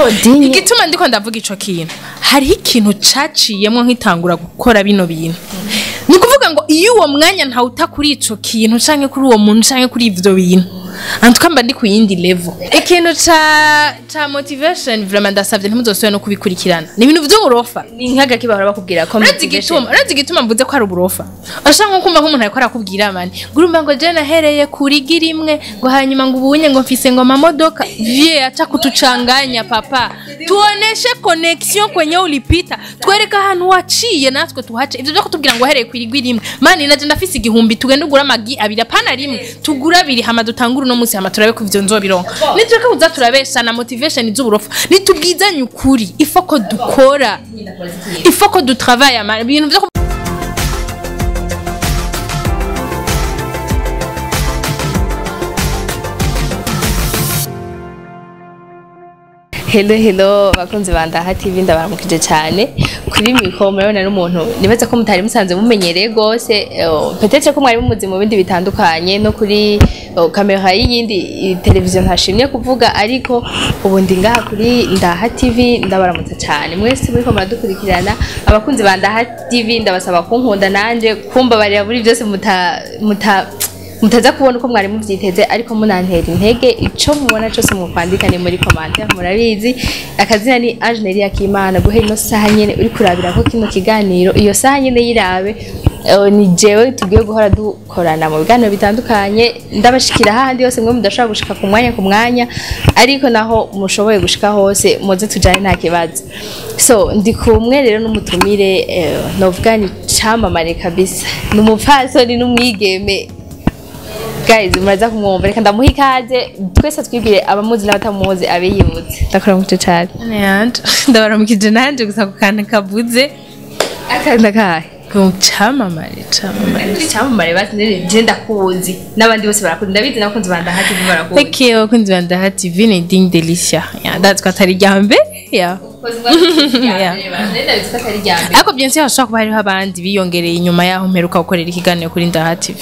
igituma ndiko ndavuga ico kintu hari ikintu caciyemwo nkitangura gukora bino bintu ni kuvuga ngo iyo uwo mwanya ntawuta kuri ico kintu canke kuri uwo muntu canke kuri ivyo bintu antukamba ndi ku yindi level ikintu ca motivation vraiment ndasavye ntimuzosubire no kubikurikirana ni ibintu vy'uburofa ni nkaga kibahora bakubwira ko urazi igituma mvuze ko ari uburofa ashaka nko kumva nk'umuntu ariko arakubwira mani ngurumba ngo je nahereye kuri girimwe ngo hanyuma ngo ubunye ngo mfise ngo mamodoka vie acha kutuchanganya papa tuoneshe connection kwenye ulipita twereka ahantu waciye natwe tuhace ivyo byo kutubwira ngo hereye kuri girimwe mani naje ndafise igihumbi tugenda ugura amagi abiri apana rimwe tugura abiri hama dutangura no musi hama turabe ko ivyo nzobironka nitweka kuza turabesha na motivation z'uburofa nitubwizanye ukuri ifoko dukora ifoko du travail ibintu byo Hello bakunzi bandaha TV ndabaramukije cyane kuri mikro murabona n'umuntu nibaza ko mutari musanze mumenyereye gose peut-être ko mwari mumuzi mu bindi bitandukanye no kuri kamera y'iyindi television ntashimye kuvuga ariko ubu ndi ngaha kuri Ndaha TV ndabaramutse cyane mwese muri ko muradukurikirana abakunzi bandaha TV ndabasaba kunkunda nanje kumba bari muri byose mutaza kubona uko mwari muvyiteze ariko munantera intege ico mubona cyose mukwandika ni muri commentaire murabizi akazina ni Angenelia Kimana guhera no saha nyene uri kurabira ko kino kiganiro iyo saha nyene yirabe ni jewe tugiye guhora dukorana mu biganiro bitandukanye ndabashikira hahandi yose mwe mudashobora gushika ku mwanya ariko naho mushoboye gushika hose muze tujane nta kibazo so ndi kumwe rero n'umutumire novuga ni camamare kabisa n'umupfasoni n'umwigeme guys muraza kumwumva reka ndamuha ikaze twese twibwire abamuzi n'abatamuzi abiyibutse ndakora mu cyane ndabaramukije nanje gusa ku kantu kabuze akanda kahe camamare basi nje ndakuzi n'abandi bose barakunda ndabizi nakunze Bandaha TV barakuzi okay bakunze Bandaha TV ni Ding Delicia that's what ari jambe ako bien sûr ashaka kuba hariho abandi biyongereye inyuma yaho mperuka gukorera ikiganiro kuri Ndaha TV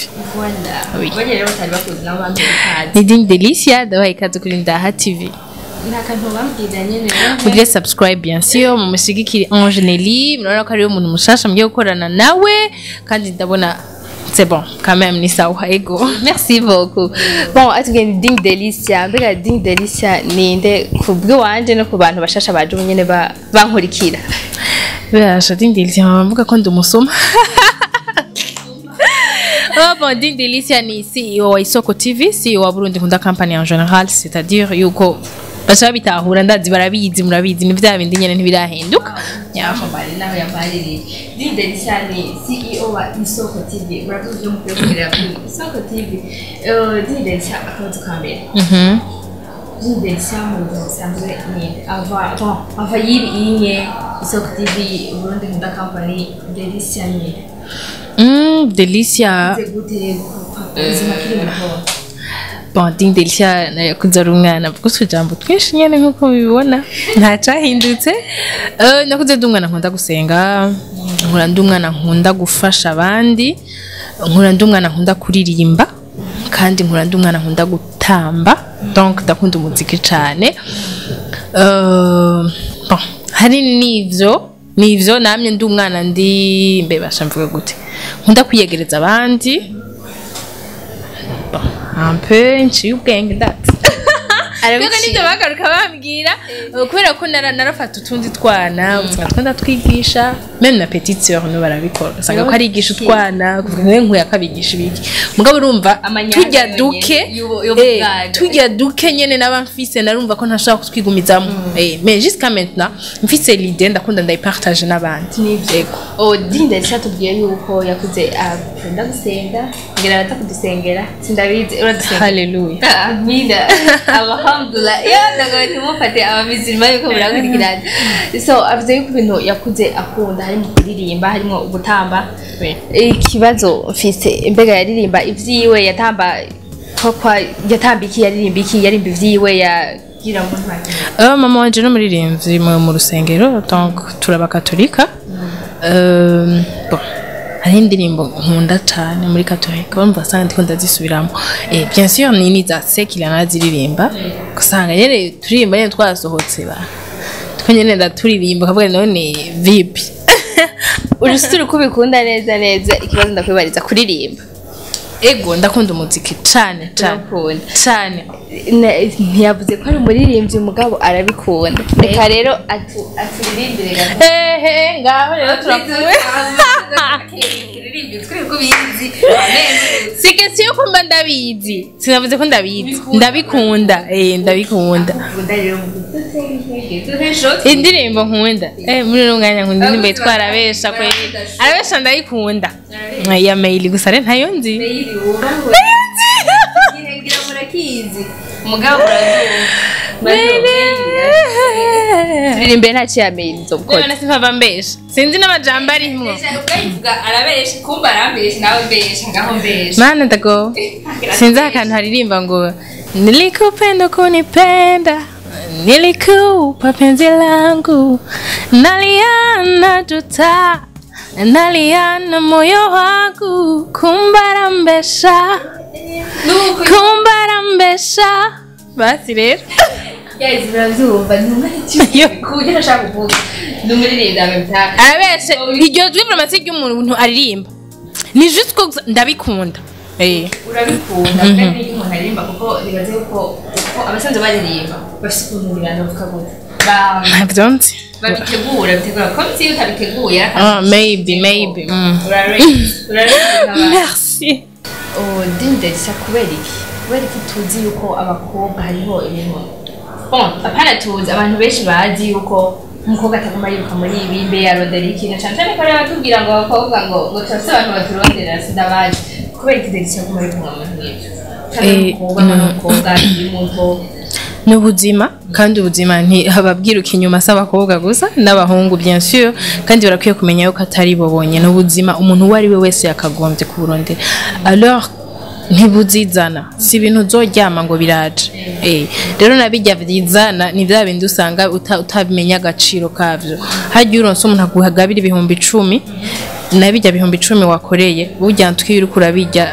ni Ding Delicia dawaye ikaze kuri Ndaha TV mugire subscribe bien sûr mumushigikire Angenelie murabona ko ari umuntu mushasha mugiye gukorana nawe kandi ndabona c'est bon quand même ni sawa ego merci beaucoup bon atugende Ding Delicia mbega Ding Delicia ninde kubwe wanje no ku bantu bashasha baje nyene bankurikira basha Ding Delicia mvuga ko ndumusoma bon Ding Delicia ni CEO wa Isoko TV CEO wa Burundi Nkunda Company en général c'est-à-dire yuko bashaka bitahura ndazi barabizi murabizi ni vya bindi nyene ntibirahinduka yafambare naho yambaririye Ding Delicia ni CEO wa Isoko TV murakoze mu kwegera Isoko TV Ding Delicia akazi kambere Ding Delicia mu sanzwe ni ava yiri inye Isoko TV Burundi Nkunda Company Delicia ni Delicia bon Ding Delicia nakunze ari umwana gusa ujambo twinshi nyene nkuko bibona ntacahindutse nakunze ndi umwana nkunda gusenga nkura ndi umwana nkunda gufasha abandi nkura ndi umwana nkunda kuririmba kandi nkura ndi umwana nkunda gutamba donc ndakunda umuziki cyane bon hari nivyo namye ndi umwana ndi mbebasha mvuga gute nkunda kwiyegereza abandi un peu nci ubwenge ndati ariko nibyo bagaruka bambwira kubera ko narafata utundi twana twanda twigisha même na petite sœur no barabikora usanga ko arigisha utwana kuvuga nkuya kabigisha ibiki mugabo urumva tujya duke nyene n'abamfise narumva ko ntashaka kutwigumizamo mais jusqu'à maintenant mfise l'idée ndakunda ndayipartage n'abandi yego Ding Delicia tubwiye yuko yakuze akunda gusenga ngira batakudusengera sindabizi uradusenga haleluya amina alhamdulillah ndagati mufate abamizima yuko murakurikirana so avuze yuko ibintu yakuze akunda harimo kuririmba harimo gutamba ikibazo mfise mbega yaririmba ivyiwe yatamba kwa yatambiki yaririmba ivyiwe yagira ngo ntwakira mama wanje no muririmbyi mu rusengero donc turabakatolika bon hari indirimbo nkunda cyane muri katolika bamva sanga ndiko ndazisubiramo bien sûr ni za sekila naziririmba kusanga yere turirimba nyene twasohotse ba ko nyene ndaturirimba kavuga none vipi urusituri kubikunda neza neza ikibazo ndakwibariza kuririmba ego ndakunda umuziki cane cane cane ntiyavuze ko ari umuririmbyi mugabo arabikunda reka rero aturirimbire ngaho rero turakuwe si kesi yo kumba ndabizi sinavuze ko ndabizi ndabikunda ndabikunda indirimbo nkunda muri uno mwanya nkunda indirimbo yitwa arabesha kweli arabesha ndayikunda ya mail gusa rero ntayo nzi mugabo turirimbe nta ciyamenya nzobukora none simpava mbesha sinzi n'amajambo arimwo ukayivuga arabesha kumba arambesha nawe mbesha ngaho mbesha mana ndago sinzi akantu haririmba ngo nilikupenda kunipenda nilikupa penzi langu naliana juta naliana moyo wangu kumbarambesha basi rero guys brazumva numva kugira nshaka kuvuga numuririmba mutaka arabeshe iryo jwi vraiment si ry'umuntu aririmba ni juste ko ndabikunda urabikunda kandi umuntu aririmba kuko bibaze ko abasanzwe baririmba bafite ukuntu bavuga gute ntavyonzi babitegura ko si utabiteguye maybe merci ndindetse kubera iki tuzi yuko abakobwa hariho ibintu apana tuzi abantu benshi bazi yuko umukobwa ataguma yiruka muri ibi mbe ya Roderick na cyane ko rero batubwira ngo abakobwa ngo twese abantu baturondera sindabazi kubera iki ndetse kuguma ari kumwe n'umukobwa n'umuto n'ubuzima kandi ubuzima ntihababwira inyuma s'abakobwa gusa n'abahungu bien sûr kandi barakwiye kumenya yuko atari bo bonyene n'ubuzima umuntu uwo ari we wese yakagombye kuburondera alors ntibuzizana si ibintu uzoryama ngo biraje rero nabijya vyizana ni bya bindi usanga utabimenya agaciro kavyo hajya uronse umuntu aguhagabira 10,000 nabijya 10,000 wakoreye burya ntwiri kurabijya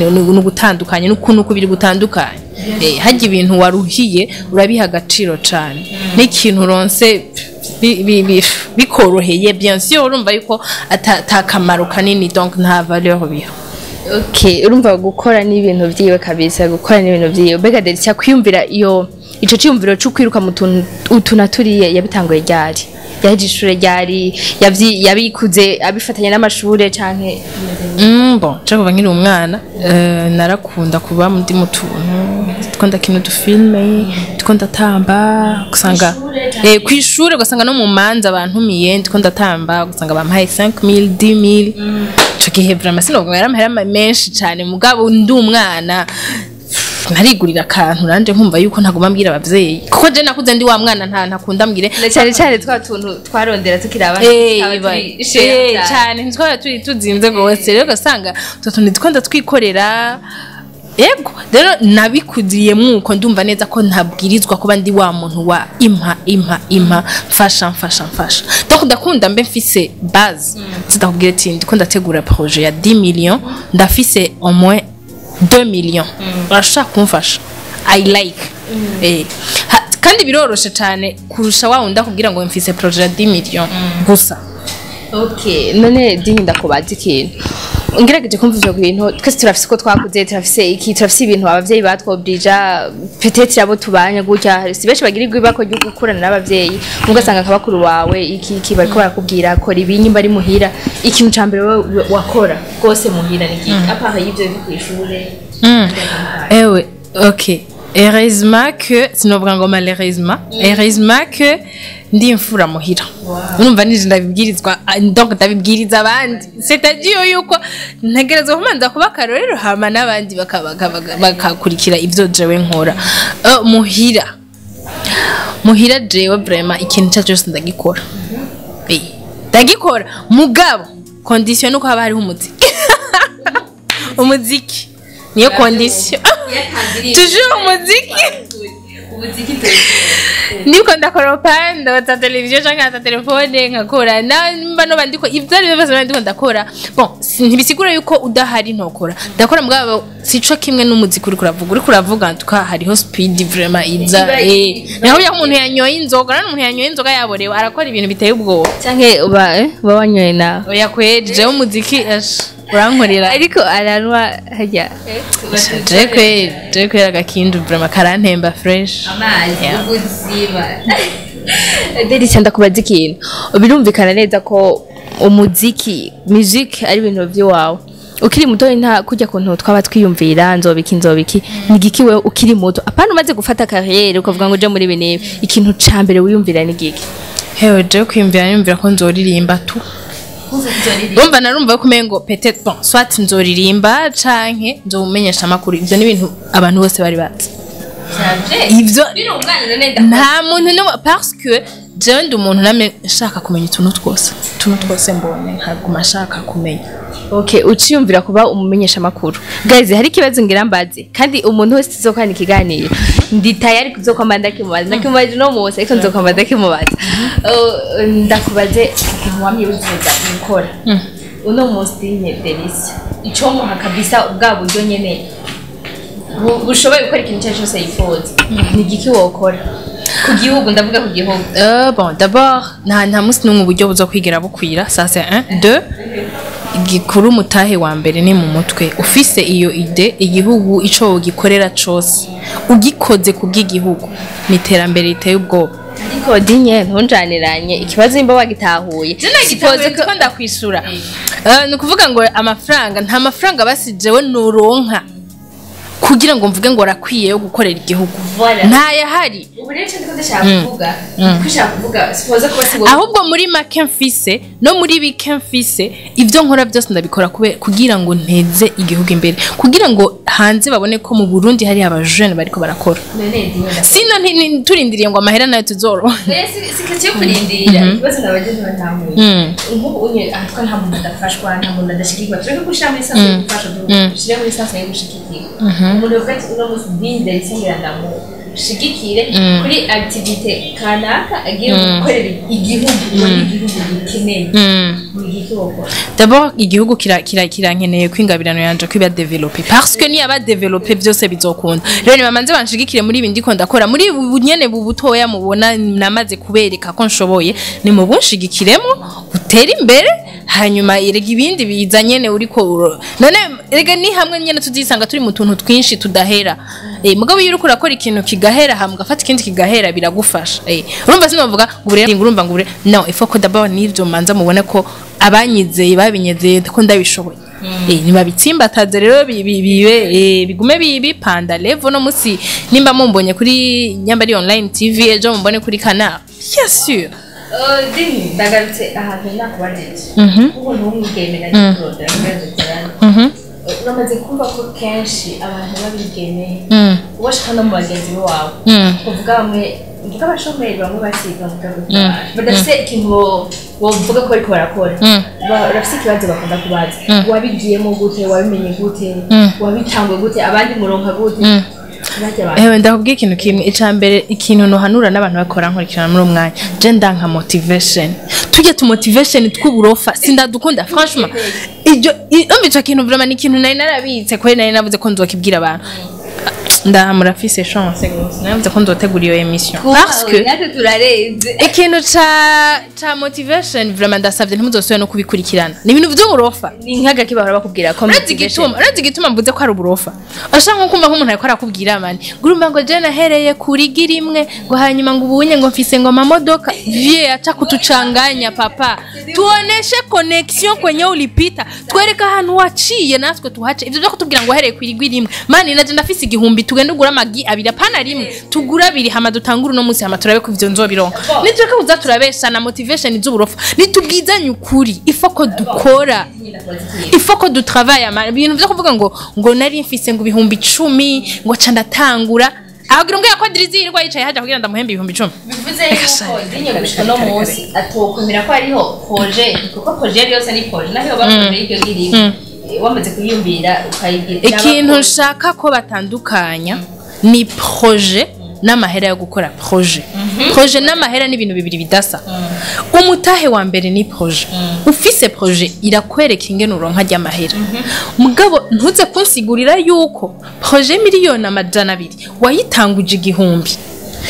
n'ugutandukanye n'ukuntu kubiri gutandukanye hajya ibintu waruhiye urabiha agaciro cyane n'ikintu uronse bikoroheye bien sûr urumva yuko atakamaro kanini donc nta valeur biho okay urumva gukora n'ibintu vyiwe kabisa gukora n'ibintu vyiwe bega delcia kwiyumvira ico cyumviro cyo kwiruka mu tunaturiye yabitangoye ryari yaje ishure ryari yabikuze abifatanya n'amashure canke bon cyo nkiri umwana narakunda kuba muri mutuntu twonda kino dufilme twonda tamba gusanga kwishure gusanga no mu manza abantu miye twonda tamba gusanga bampaye 5,000 10,000 cyo gihe vraiment sinogo yaramahera menshi cyane mugabo ndi umwana narigurira akantu nanje nkumva yuko ntaguma mbwira abavyeyi kuko je nakuze ndi wa mwana ntakunda mbwire cyane twa tuntu twarondera tukiraba cyane ntitwara turi tuzinze gose rero gasanga tutuntu twonda twikorera yego rero nabikudiye mwuko ndumva neza ko ntabwirizwa kuba ndi wa muntu wa impa mfasha donc ndakunda mbe mfise base ndakubwira ati ndikunda tegura projet ya 10 millions ndafise au moins 2 millions urashaka kumfasha I like kandi biroroshe cyane kurusha wa unda kugira ngo mfise projet ya 10 millions gusa okay none dinda kubaza ikintu ngerageje kumva ivyo bintu twese turafise ko twakuze turafise ibintu abavyeyi batwobrija peut-être abo tubanya gutya si benshi bagirirwa ibako ryo gukurana n'abavyeyi mugasanga akabakuru wawe iki bariko barakubwira ko ribinyimba ari muhira ikintu cambere wakora gose muhira niki apaha y'ivyo byo kwishuri ewe okay heureusement que sinovuga ngo malheureusement que ndi imfura muhira urumva nije ndabibwirizwa donc ndabibwiriza abandi c'est-à-dire yuko ntegerezwa kumanza kuba karorero hama n'abandi bakakurikira ivyo jewe nkora muhira jewe vraiment ikintu cyose ndagikora ndagikora mugabo condition nuko haba hariho umuziki niyo condition toujours umuziki ndiko ndakoropa ndota televiziyo canke ata telefone nkakora namba no bandiko ivyo ari byose ndiko ndakora bon ntibisigura yuko udahari ntokora ndakora mugabo sico kimwe n'umuziki uri kuravuga ntuka hariho speed vraiment iza naho ya umuntu yanyoye inzoga n'umuntu yanyoye inzoga yaborewe arakora ibintu biteye ubwoba canke uba wanyoye nawe oya kweje umuziki urankorera ariko aranwa hajya je kwera gakindu vraiment karantemba fresh amazi ubuzima Deli cyanda kubaza ikintu birumvikana neza ko umuziki music ari ibintu by'iwawe ukiri muto nta kujya kuntu twaba twiyumvira nzobiki ni giki wewe ukiri muto apana umaze gufata carrière ukavuga ngo je muri bine ikintu ca mbere wiyumvira ni giki hewe je kwiyumvira ko nzoririmba tu Bomba narumva kumengo peut-être bon soit nzoririmba canke nzomenyesha amakuru ivyo ni ibintu abantu bose bari bazi ivyo nta muntu no parce que je ndi umuntu namwe nshaka kumenya utuntu twose mbone nkaguma nshaka kumenya okay uciyumvira kuba umumenyesha amakuru guys hari kibazo ngira mbaze kandi umuntu wese tuzokwana ikiganiro ndi tayari kuzokwamba ndakimubaza no mose ariko nzokwamba ndakimubaza ndakubaze ikintu wamye uziza gukora uno munsi nye Delicia ico muha kabisa ubwa buryo nyene bushoboye gukora ikintu cyose yifuza ni giki wokora ku gihugu ndavuga ku gihugu bon d'abord nta musi n'umwe uburyo buzo kwigira bukwira ça c'est 1 2 igikuru mutahe wa mbere ni mu mutwe ufise iyo ide igihugu ico ugikorera cose ugikoze ku bw'igihugu ni terambere iteye ubwoba ariko dinye ntunjaniranye ikibazo imba wagitahuye sipoze ko ndakwishura ni kuvuga ngo amafaranga nta mafaranga basijewe nuronka kugira ngo mvuge ngo rakwiye yo gukorera igihugu nta yahari uburenze ndiko ndashaka kuvuga kwishaka kuvuga sipoze ko basigo ahubwo muri make mfise no muri bike mfise ivyo nkora byose ndabikora kugira ngo nteze igihugu imbere kugira ngo hanze babone ko mu Burundi hari abajene bariko barakora sino turindiriye ngo amahera nayo tuzoro sikati yo kurindira ikibazo n'abajene bantamuye nk'ubu unye atwa nta muntu adafashwa nta muntu adashikirwa tureke kushira muri sanse yo gufasha dushire muri sanse yo gushikirwa umuntu ufite uno musi binde isengira ndamu shigikire kuri activite kanaka agiye gukorera igihugu muri igihugu gikeneye muri igihugu d'abord igihugu kirankeneye kwingabirano yanje kwiba developer parce que ni aba developer byose bizokunda rero ni bamanze banshigikire muri ibindi ko ndakora muri bunyene bubutoya mubona namaze kubereka ko nshoboye ni mu bunshigikiremo utera imbere hanyuma irega ibindi biza nyene uriko none erega ni hamwe nyene tuzisanga turi mu tuntu twinshi tudahera mugabo iyo uriko urakora ikintu kigahera hamwe gafata ikindi kigahera biragufasha urumva sinovuga ngure urumva ngure no il faut que d'abord nivyo manza mubone ko abanyizeye babinyezeye ko ndabishoboye niba bitsimbataze rero bibe bigume bipanda level no musi nimba mumbonye kuri Nyambari online TV ejo mumbone kuri Canal bien sûr dini ndagarutse ahantu nakubajije ubu n'umwigeme na product n'abantu uramaze kumva ko kenshi abantu babigemeye ubashaka no mu bagenzi bawe kuvuga bamwe mvuga abashomeri bamwe basiga mu kazi badafite ikintu wovuga ko ariko barakora barafite ikibazo bakunda kubaza wabigiyemo gute wabimenye gute wabitangwe gute abandi muronka gute ndakubwiye ikintu kimwe icambere ikintu no hanura n'abantu bakora nkurikirana muri umwanya je ndanka motivation tujye tu motivation tw'uburofa sindadukunda franchement umbica kintu vraiment ni kintu nari narabitse ko nari navuze ko nzokibwira abantu ndahamura fise chance gose navuze ko nzotegura iyo emission parce que natwe turarenze ikintu ca motivation vraiment ndasavye ntimuzosubire no kubikurikirana ni ibintu vy'uburofa ni nkaga kibahora bakubwira ko urazi gituma mvuze ko ari uburofa ashaka kumva nk'umuntu ariko arakubwira mani gurumba ngo je nahereye kuri girimwe ngo hanyuma ngo ubunye ngo mfise ngo amamodoka vie acha kutuchanganya papa tuoneshe connection kwenye ulipita twereka ahantu waciye natwe tuhace ivyo byo kutubwira ngo hereye kuri girimwe mani naje ndafise igihumbi tugenda ugura amagi abiri apana rimwe tugura abiri hama dutangura no munsi hama turabe ko ivyo nzobironka nitweka kuza turabesha na motivation z'uburofa nitubwizanye ukuri ifoko dukora ifoko du travail ama ibintu byo kuvuga ngo nari mfise ngo ibihumbi 10 ngo ca ndatangura ahagira ngo yakwadirizi irwa yicaye haja kugira ndamuhembe ibihumbi 10 bivuze yuko dinye gushika no munsi atokomera ko ariho projet kuko projet yose ni projet naho bakomeye iryo giri wamaze kuyumvira ukayigira ikintu nshaka ko batandukanya ni projet n'amahera yo gukora projet projet n'amahera ni ibintu bibiri bidasa umutahe wa mbere ni projet ufise projet irakwereka ingene uronka ry'amahera mugabo ntuze kunsigurira yuko projet miliyoni 200 wayitanguje igihumbi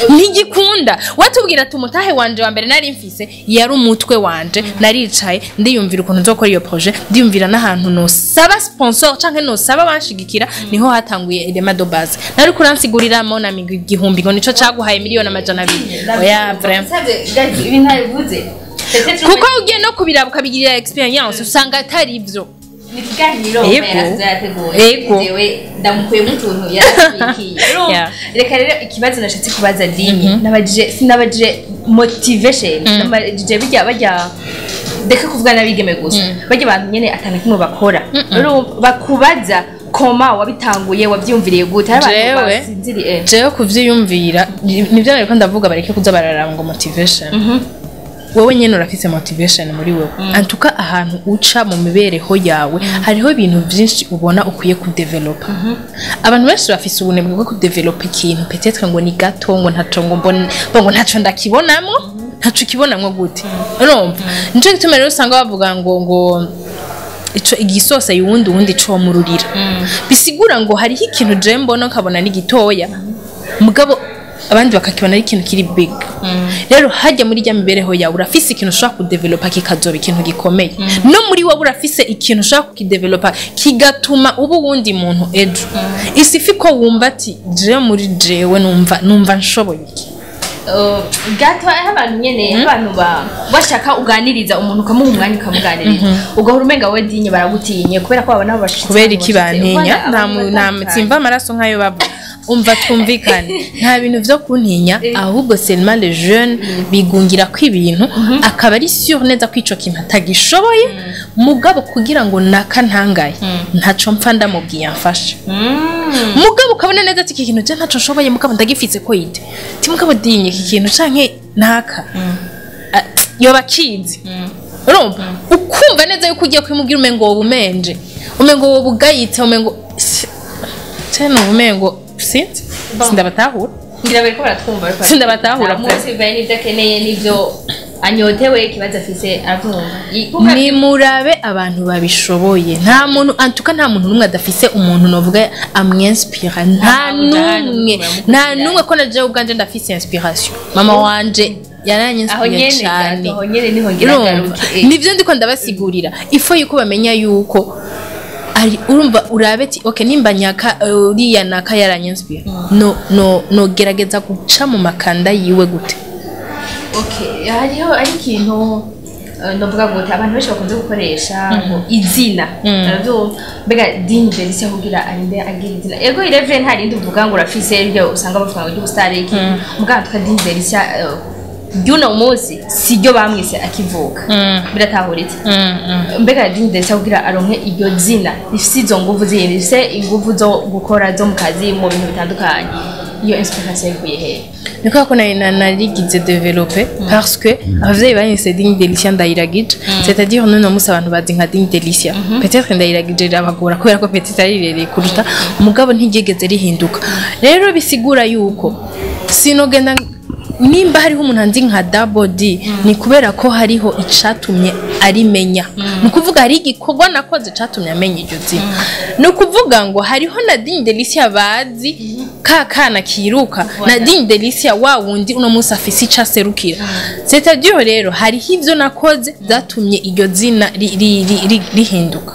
ntigikunda watubwira ati umutahe wanje wa mbere nari mfise yari umutwe wanje naricaye ndiyumvira ukuntu nzokora iyo projet ndiyumvira n'ahantu no saba sponsor canke no saba banshigikira niho hatanguye element de base nari kuransigurira mo na migwi igihumbi ngo nico caguhaye miliyoni 200 oya vraiment kuko ugiye no kubiraba ukabigirira experience usanga atari ivyo nikiganiro yego ndamukuye mutuntu yarabikiye reka rero ikibazo nashatse kubaza Dinyi sinabajije motivation nabajije bajya deka kuvuga nabigeme gusa bajya abantu nyene atana kimwe bakora rero bakubaza koma wabitanguye wavyumviriye gute abantu basinziriye jewe kuvyiyumvira nivyo nariko ndavuga bareke kuza bararanga ngo motivation wowe nyene urafise motivation muri wewe antuka ahantu uca mu mibereho yawe hariho ibintu byinshi ubona ukwiye ku developer abantu benshi bafise ubunebwe bwo ku developer ikintu peut-être ngo ni gato ngo ntaco ngo mbone ngo ntaco ndakibonamo ntaco kibonamwe gute urumva nico gituma rero usanga bavuga ngo ico igisose yundi undi co mururira bisigura ngo hariho ikintu je mbona nkabona ni gitoya mugabo abandi bakakibona ari ikintu kiri big rero hajya muri rya mibereho yawe urafise ikintu ushaka kudevelopa kikazoba ikintu gikomeye no muri wowe urafise ikintu ushaka kukidevelopa kigatuma ubu wundi muntu ejo isifiko wumva ati je muri jewe numva nshoboye iki gato abantu nyene abantu bashaka uganiriza umuntu ukamuha umwanya ukamuganiriza ugahura umenga we Dinyi baragutinye kubera ko abana bashitse kubera iki bantinya nta mutsimba amaraso nkayo babo umva twumvikane nta bintu vyo kuntinya ahubwo seulement les jeunes bigungira kw'ibintu akaba ari sûr neza kwico kintu atagishoboye mugabo kugira ngo nakantangaye ntaco mpfa ndamubwiye amfashe mugabo ukabona neza ati ikintu je ntaco nshoboye mugabo ndagifitse ko yite ti mugabo Dinyi iki kintu canke ntaka yoba kizi urumva ukumva neza yuko ugiye kwimubwira umengo wowe umenje umengo wowe bugayitse umengo cyane umengo sinzi sindabatahura ngira bariko baratwumva ariko sindabatahura mwese baye nivyo akeneye nivyo anyotewe kibaza afise avyumva ni murabe abantu babishoboye nta muntu antuka nta muntu numwe adafise umuntu novuga amwinspira nta numwe ko naje ubwanje ndafise inspiration mama wanje yaranyinspira cyane aho nyene niho ngira garuke nivyo ndiko ndabasigurira ifo yuko bamenya yuko ari urumva urabe ati okay nimba nyaka uriya naka yaranyinspira no gerageza guca mu makanda yiwe gute okay hariho ari ikintu ndovuga gute abantu benshi bakunze gukoresha izina navyo mbega Dinyi Delicia kugira arinde agira izina ego 11 ntari nduvuga ngo urafise ibyo usanga bavuga ngo star iki muganga tuka Dinyi Delicia Juno umunsi sijyo bamwise akivuka biratahuritse mbega Dinyi Delicia kugira aronke iryo zina ifise izo nguvu zindi ifise inguvu zo gukora zo mu kazi mu bintu bitandukanye iyo inspiration ikuye he niko ko narigize développer parce que abavyeyi banyise Dinyi Delicia ndayiragije c'est-à-dire none musa abantu bazi nka Dinyi Delicia peut-être ndayiragije abagora kubera ko peut-être ari rere kuruta umugabo ntigegeze rihinduka rero bisigura yuko sinogenda nimba hariho umuntu anzi nka Double D ni kubera ko hariho icatumye arimenya nukuvuga hari igikorwa nakoze catumye amenya iryo zina nukuvuga ngo hariho na Dinyi Delicia bazi kakana kiruka na Dinyi Delicia wa wundi uno musi afise icaserukira c'est-à-dire rero hariho ivyo nakoze zatumye iryo zina rihinduka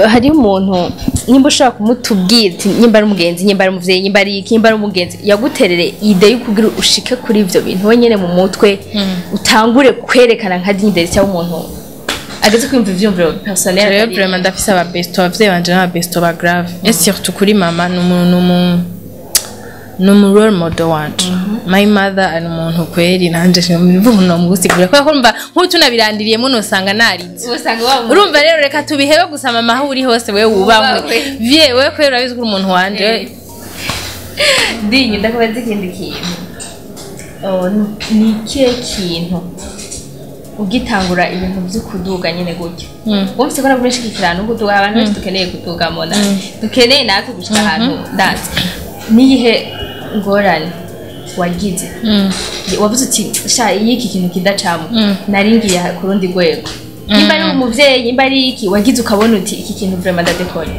hari umuntu nimba ushaka kumutubwira nimba ari umugenzi nimba ari umuvyeyi nimba ari iki nimba ari umugenzi yaguterere ide y'ukugira ushike kuri ivyo bintu wenyene mu mutwe utangure kwerekana nka Dinyi Delicia w'umuntu ageze kwimva ivyumviro personnel rero vraiment ndafise aba besto abavyeyi banje n'aba besto ba grave et surtout kuri mama no role model wanje my mother ari umuntu kweri nanje mvuga no mugusigura ko mba nkutunabirandiriye muno sanga narize urumva rero reka tubihebe gusa mama aho uri hose wewe ubamwe vie wewe kweri urabizi ko umuntu wanje Dinyi ndakubaza ikindi kintu ni kihe kintu ugitangura ibintu byo kuduga nyene gutyo wumvise ko nagumeshi kikirano kuduga abantu bose dukeneye kuduga mona dukeneye natwe gushika ahantu ndatse nihe ngorane wagize wavuze uti sha iki kintu kidacamo naringiye ku rundi rwego nimba ari umuvyeyi nimba ari iki wagize ukabona uti iki kintu vraiment ndadekora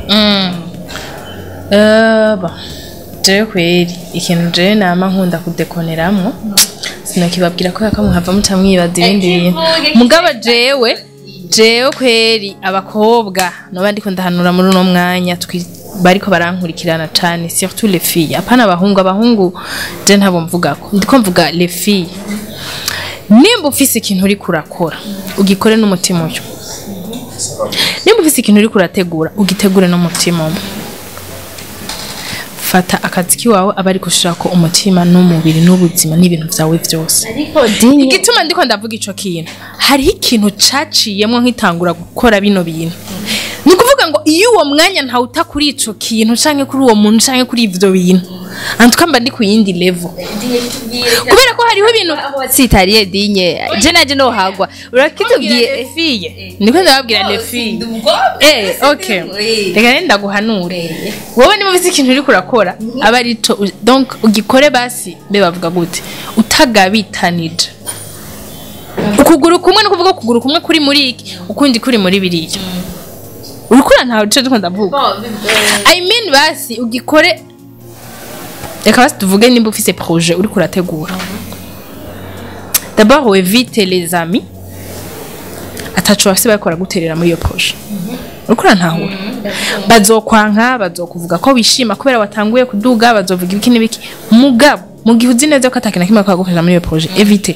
jewe kweri ikintu jewe nama nkunda kudekoneramwo sinakibabwira ko yakamuhava mutamwibaza ibindi bintu mugabo jewe kweri abakobwa noba ndiko ndahanura muri uno mwanya bariko barankurikirana cane surtout les filles apana abahungu je ntabo mvugako ndiko mvuga les filles nimba ufise ikintu uri kurakora ugikore n'umutima uyo nimba ufise ikintu uri kurategura ugitegure n'umutima umwe fata akazi kiwawe abari gushirako umutima n'umubiri n'ubuzima n'ibintu vyawe vyose igituma ndiko ndavuga ico kintu hari ikintu caciyemwo nkitangura gukora bino bintu ni kuvuga ngo iyo uwo mwanya ntawuta kuri ico kintu canke kuri uwo muntu canke kuri ivyo bintu antuka mba ndi ku yindi level kubera ko hariho ibintu sitariye dinye je naje no hagwa urakitubwiye fille ndiko ndababwira les filles okay reka nenda guhanure wowe niba ufite ikintu uri kurakora aba ari to donc ugikore basi be bavuga gute utagabitanije ukuguru kumwe no kuvuga ukuguru kumwe kuri muri iki ukundi kuri muri biriya urukura ntawe duce dukunda vuga I mean basi ugikore reka basi tuvuge nimba ufise projet uri kurategura d'abord évite les amis atacu bafise bakora guterera muri iyo projet urukura ntawe bazokwanka bazokuvuga ko wishima kubera watanguye kuduga bazovuga ibiki n'ibiki mugabo mu gihe uzi neza ko atakina kimwe kwagufasha muri iyo projet évite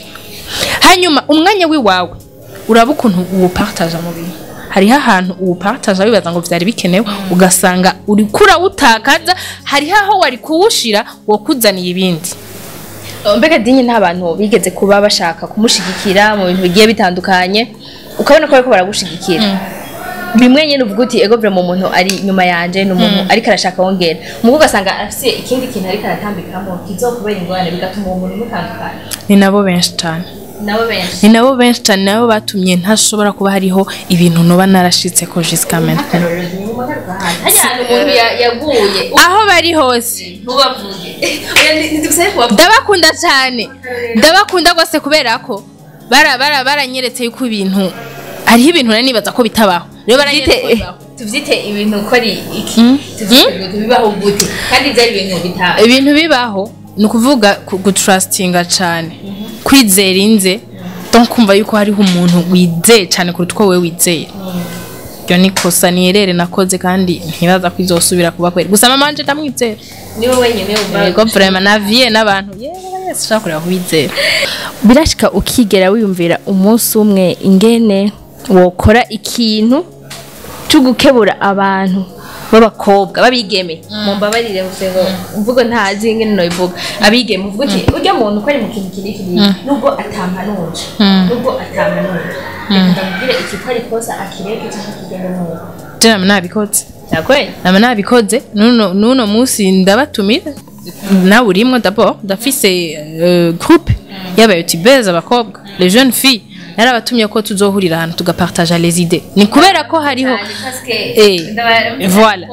hanyuma umwanya wiwawe uraba ukuntu uwo partage mu bintu hariho ahantu uwo partage wibaza ngo vyari bikenewe ugasanga uri kura utakaza hariho aho wari kuwushira wo kuzaniye ibindi mbega dinye nta bantu bigeze kuba bashaka kumushigikira mu bintu bigiye bitandukanye ukabona ko bariko baragushigikira bimwe nyene uvuga uti ego vraiment umuntu ari nyuma yanje n'umuntu ariko arashaka wongera mugo ugasanga afise ikindi kintu ariko aratambikamo kizokubera ingorane bigatuma uwo muntu mutandukana ni nabo benshi cyane ni nabo benshi cyane nabo batumye ntashobora kuba hariho ibintu noba narashitse ko jusqu'à maintenant aho bari hose ndabakunda cyane ndabakunda gose kubera ko baranyeretse yuko ibintu hariho ibintu nanibaza ko bitabaho rero tuvyite ibintu ko ari iki tuvyite bibaho gute kandi byari ibintu bitabaho ibintu bibaho ni ukuvuga gutrustinga cyane kwizera inze donc kumva yuko hariho umuntu wizeye cyane kuruta uko wewe wizeye byo ni kosa niyerere nakoze kandi ntibaza ko izosubira kuba kwera gusa mama wanje ndamwizera niwe wenyene uba yego vraiment navie n'abantu yewe sishakora kubizera birashika ukigera wiyumvira umunsi umwe ingene wokora ikintu cyo gukebura abantu b'abakobwa babigeme mumbabarire ngo mvugo ntazi ingene no ivuga abigeme uvuga uti urya muntu ko ari mu kintu kiniki nubwo atampanuje ndamubwira iki ko ari kosa akireke cyangwa kigenda neza jama nabikoze yakwe nabikoze nuno musi ndabatumira nawe urimwo d'abord ndafise groupe y'abayotibeza abakobwa les jeunes filles narabatumye ko tuzohurira ahantu tugapartager les idées ni kubera ko hariho voilà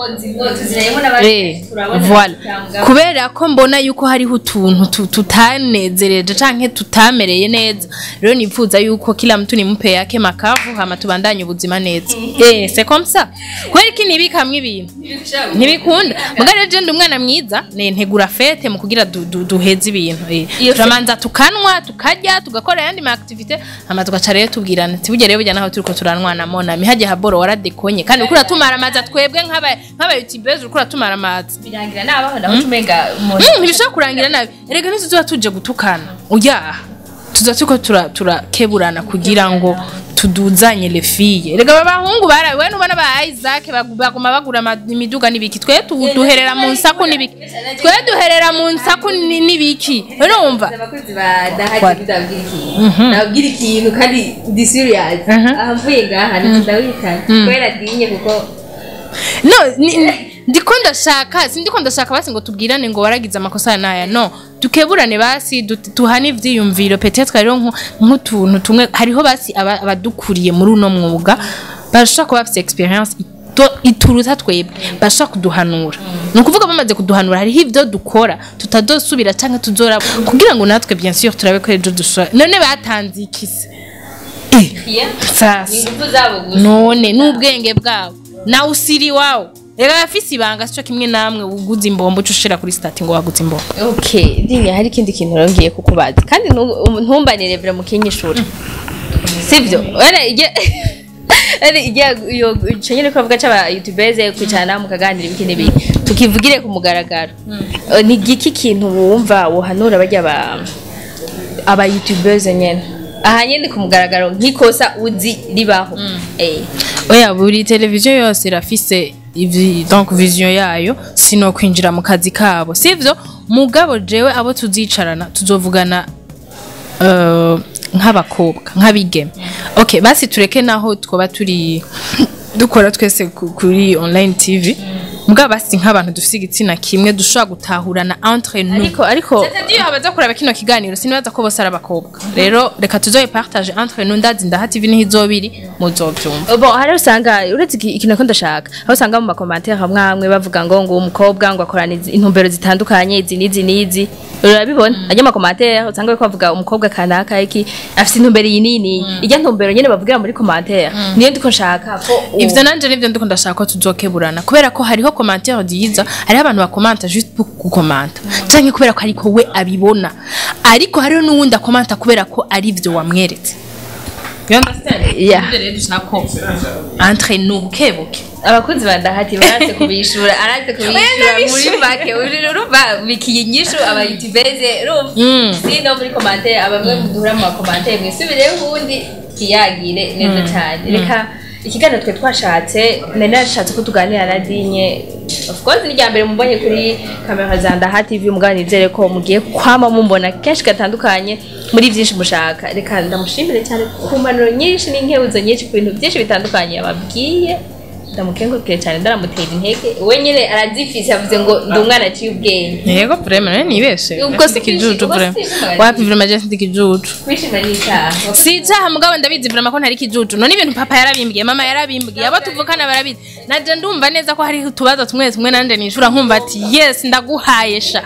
kubera ko mbona yuko hariho utuntu tutanezereje canke tutamereye neza rero nipfuza yuko kila mtu ni mpe yake makavu hama tubandanye ubuzima neza c'est comme ça kweri ki nibikamwe ibintu ntibikunda mugare je ndi umwana mwiza ntegura fete mu kugira duheze ibintu turamanza tukanwa tukarya tugakora yandi ma activité hama tugaca rero tubwirana tibujye rero bujya naho turiko turanwana mona mihaje haboro waradekonye kandi ukura tumara amazi twebwe nk'aba youtubers ukura tumara amazi birangira nabaho naho tumenga ntibishaka kurangira nabi erega ntizuba tuje gutukana uya tuza tuko turakeburana kugira ngo tuduzanye les filles erega babahungu barawe nubona ba Isaac baguma bagura imiduga nibiki twe duherera mu nsaku nibiki twe duherera mu nsaku nibiki urumva abakozi badahaje ndabwira ikintu kandi di serious ahamvuye ngaha ndawitana kwera dinye kuko no ndiko ndashaka basi ngo tubwirane ngo waragize amakosa naya no tukeburane basi tuhane ivyiyumviro peut-être rero nk'utuntu tumwe hariho basi abadukuriye muri uno mwuga bashaka kuba bafite experience ituruta twebwe basha kuduhanura ni ukuvuga bamaze kuduhanura hariho ibyo dukora tutadosubira cyangwa tuzora kugira ngo natwe bien sûr turabe ko ejo dushora none batanze ikise sasa none n'ubwenge bwabo na usiri wawo rega afisi ibanga cyo kimwe namwe uguze imbombo ucushira kuri stati ngo waguze imbombo okay dinya hari ikindi kintu rongiye kukubaza kandi ntumbanire vira mu kinyishura sivyo iyo cyanyine ko avuga cyaba youtubers kwicana mukaganira ibikini bi tukivugire ku mugaragaro ni giki kintu wumva wohanura bajya aba youtubers nyene aha nyene ku mugaragaro nkikosa uzi ribaho oya buri televiziyo yose irafise donc vision yayo sino kwinjira mu kazi kabo sivyo mugabo jewe abo tuzicarana tuzovugana nk'abakobwa nk'abigeme okay basi tureke naho twoba turi dukora twese kuri online tv mugabo basi nk'abantu dufise igitsina kimwe dushobora gutahurana entre nous ariko c'est-à-dire abaza kuraba kino kiganiro sinibaza ko bose ari abakobwa rero reka tuzoye partage entre nous ndazi ndaha tv niho izobiri muzovyumva bon hari usanga uretse ikintu ko ndashaka aho usanga mu commentaire hamwe bavuga ngo umukobwa ngo akorana intumbero zitandukanye izi nizi urabibona ajya mu commentaire usanga ko bavuga umukobwa kanaka iki afite intumbero yinini ijya ntumbero nyene bavugira muri commentaire niyo ndiko nshaka ko ivyo nanje nivyo ndiko ndashaka ko tuzokeburana kubera ko hariho commentaire diza hari abantu bakomanta juste pour gukomanta canke kubera ko ariko we abibona ariko hariho n'uwundi akomanta kubera ko ari vyo wamweretse you understand rero dushako entre nous kebuke abakunzi bandahati baraze kubishura araze kubishura muri make urumva bikiyinyisho aba youtubers sino muri commentaire abamwe mudura mu commentaire mwisubire ubundi kiyagire neza cyane reka ikiganiro twe twashatse nene nashatse ko tuganira na Dinye of course ni ryambere mubonye kuri kamera za Ndaha TV muganizere ko mugiye kwama mumbona kenshi gatandukanye muri byinshi mushaka reka ndamushimire cyane ku mpanuro nyinshi n'inkebuzo nyinshi ku bintu byinshi bitandukanye yababwiye ndamukengurukire cyane ndaramutera intege we nyine arazifise avuze ngo ndi umwana aciye ubwenge yego vraiment nibeshe ubwo sikijuju vraiment wapi vraiment je sikijuju kwishima ni icyaha si icyaha mugabo ndabizi vraiment ko ntari kijuju none ibintu papa yarabimbwiye mama yarabimbwiye abo tuvukana barabizi naje ndumva neza ko hari utubazo tumwe nanje nishura nkumva ati yes ndaguhayesha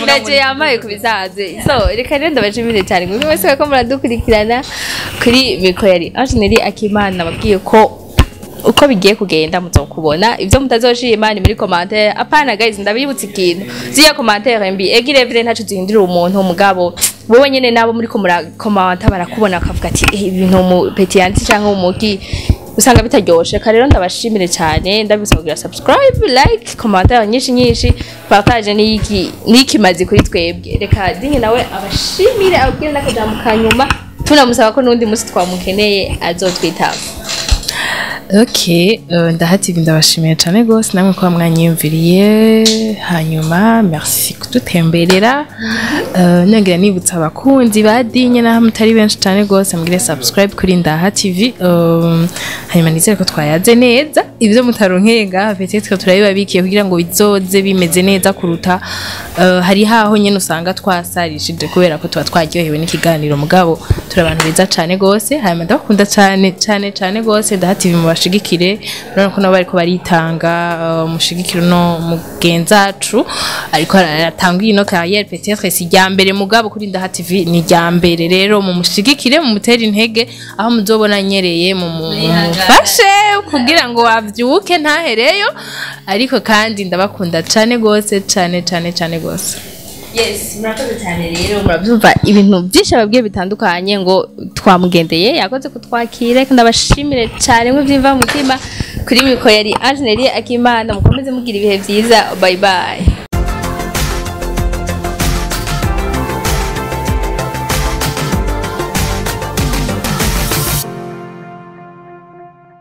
naje yamaye kubizaze so reka rero ndabashimire cyane mwe mwese ko muradukurikirana kuri mikro yari Angeneri Akimana babwiye ko uko bigiye kugenda muzokubona ivyo mutazoshima ni muri commentaire apana guys ndabibutse ikintu ziya commentaire mbi egire vile ntacu zihindira umuntu mugabo wowe nyene nabo muri ko murakomanta barakubona akavuga ati ibintu mu peti yanti cyangwa umuki usanga bitaryoshe rero ndabashimire cyane ndabisaba kugira subscribe like commentaire nyinshi partage niki mazi kuri twebwe reka Dinye nawe abashimire abwira nakajambo kanyuma tunamusaba ko nundi musi twamukeneye azotwitaba Okay, Ndaha TV ndabashimiye cyane gose namwe ko mwanyiyumviriye hanyuma merci kudutemberera nongera nibutsa abakunzi ba Dinye naho mutari benshi cyane gose mugire subscribe kuri Ndaha TV hanyuma nizere ko twayaze neza ibyo mutaronkeye ngaha peut-être turabibabikiye kugira ngo bizoze bimeze neza kuruta hari haho nyene usanga twasarishije kubera ko tuba twaryohewe n'ikiganiro mugabo turi abantu beza cyane gose hanyuma ndakunda cyane gose Ndaha TV mubashigikire urabona ko nabo bariko baritanga mushigikire no mugenzacu ariko aratanga ino carrière peut-être si ryambere mugabo kuri Ndaha TV ni ryambere rero mu mushigikire mu mutera intege aho muzobona nyereye mu mufashe kugira ngo wavyuke ntahereyo ariko kandi ndabakunda cyane gose cyane gose. Yes, murakoze cyane rero murabyumva ibintu byinshi ababwiye bitandukanye ngo twamugendeye yakoze kutwakira kandi ndabashimire cyane mu byimva mutima kuri mikoro yari Angeneri Akimana mukomeze mugira ibihe byiza bye bye.